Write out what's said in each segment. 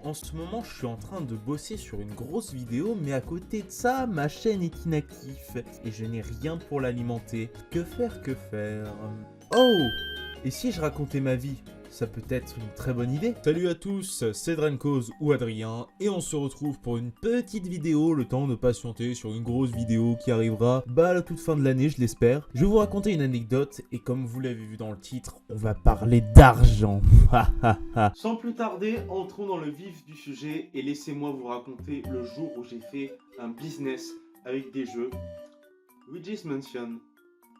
En ce moment je suis en train de bosser sur une grosse vidéo, mais à côté de ça, ma chaîne est inactive et je n'ai rien pour l'alimenter. Que faire? Oh! Et si je racontais ma vie? Ça peut être une très bonne idée. Salut à tous, c'est Drencause ou Adrien, et on se retrouve pour une petite vidéo, le temps de patienter sur une grosse vidéo qui arrivera à la toute fin de l'année, je l'espère. Je vais vous raconter une anecdote, et comme vous l'avez vu dans le titre, on va parler d'argent. Sans plus tarder, entrons dans le vif du sujet, et laissez-moi vous raconter le jour où j'ai fait un business avec des jeux. Luigi's Mansion.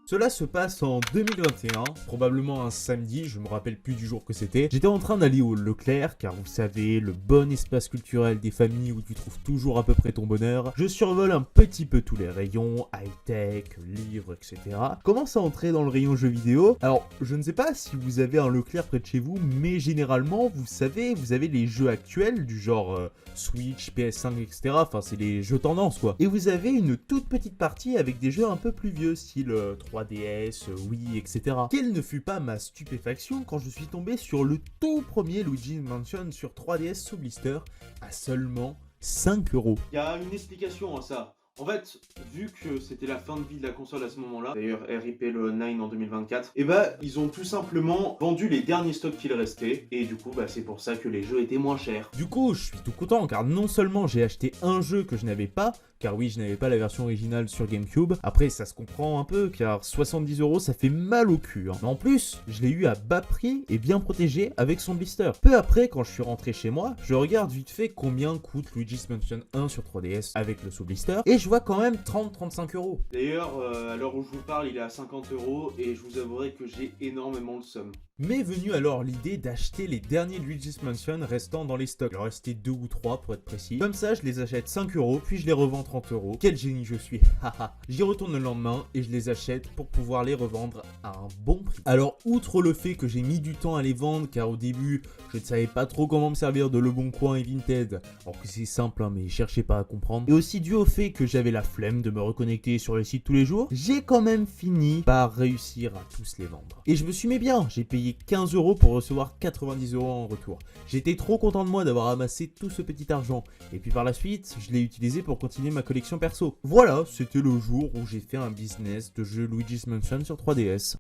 Cela se passe en 2021, probablement un samedi, je me rappelle plus du jour que c'était. J'étais en train d'aller au Leclerc, car vous savez, le bon espace culturel des familles où tu trouves toujours à peu près ton bonheur. Je survole un petit peu tous les rayons, high-tech, livres, etc. Commence à entrer dans le rayon jeux vidéo. Alors, je ne sais pas si vous avez un Leclerc près de chez vous, mais généralement, vous savez, vous avez les jeux actuels, du genre Switch, PS5, etc. Enfin, c'est les jeux tendance, quoi. Et vous avez une toute petite partie avec des jeux un peu plus vieux, style 3DS, Wii, etc. Quelle ne fut pas ma stupéfaction quand je suis tombé sur le tout premier Luigi's Mansion sur 3DS sous blister à seulement 5 €. Il y a une explication à ça. En fait, vu que c'était la fin de vie de la console à ce moment-là, d'ailleurs RIP le 9 en 2024, et ils ont tout simplement vendu les derniers stocks qu'il restait, et du coup c'est pour ça que les jeux étaient moins chers. Du coup, je suis tout content, car non seulement j'ai acheté un jeu que je n'avais pas, car oui, je n'avais pas la version originale sur GameCube. Après, ça se comprend un peu, car 70 € ça fait mal au cul. Mais en plus, je l'ai eu à bas prix et bien protégé avec son blister. Peu après, quand je suis rentré chez moi, je regarde vite fait combien coûte Luigi's Mansion 1 sur 3DS avec le sous-blister, et je vois quand même 30-35 €. D'ailleurs, à l'heure où je vous parle, il est à 50 € et je vous avouerai que j'ai énormément de somme. M'est venue alors l'idée d'acheter les derniers Luigi's Mansion restant dans les stocks. Il en restait 2 ou 3 pour être précis. Comme ça, je les achète 5 €, puis je les revends 30 €. Quel génie je suis, haha. J'y retourne le lendemain et je les achète pour pouvoir les revendre à un bon prix. Alors, outre le fait que j'ai mis du temps à les vendre, car au début, je ne savais pas trop comment me servir de Leboncoin et Vinted, alors que c'est simple, hein, mais cherchez pas à comprendre. Et aussi dû au fait que j'avais la flemme de me reconnecter sur les sites tous les jours, j'ai quand même fini par réussir à tous les vendre. Et je me suis mis bien, j'ai payé 15 € pour recevoir 90 € en retour. J'étais trop content de moi d'avoir amassé tout ce petit argent. Et puis par la suite, je l'ai utilisé pour continuer ma collection perso. Voilà, c'était le jour où j'ai fait un business de jeu Luigi's Mansion sur 3DS.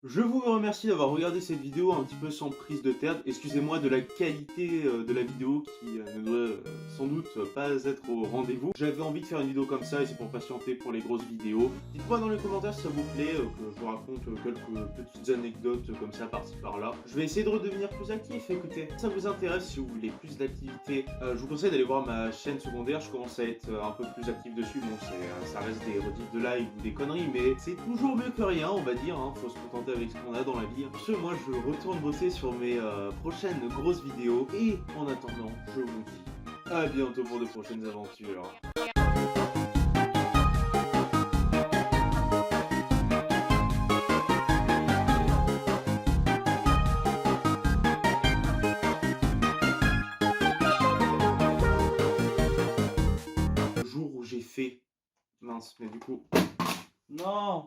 Je vous remercie d'avoir regardé cette vidéo un petit peu sans prise de tête. Excusez-moi de la qualité de la vidéo qui ne doit sans doute pas être au rendez-vous. J'avais envie de faire une vidéo comme ça et c'est pour patienter pour les grosses vidéos. Dites-moi dans les commentaires si ça vous plaît, que je vous raconte quelques petites anecdotes comme ça par-ci par-là. Je vais essayer de redevenir plus actif. Écoutez, si ça vous intéresse, si vous voulez plus d'activité, je vous conseille d'aller voir ma chaîne secondaire. Je commence à être un peu plus actif dessus. Bon, ça reste des redites de live ou des conneries, mais c'est toujours mieux que rien, on va dire. Hein. Faut se contenter avec ce qu'on a dans la vie. Pour ce, moi je retourne bosser sur mes prochaines grosses vidéos et en attendant, je vous dis à bientôt pour de prochaines aventures. Le jour où j'ai fait... Mince, mais du coup... Non!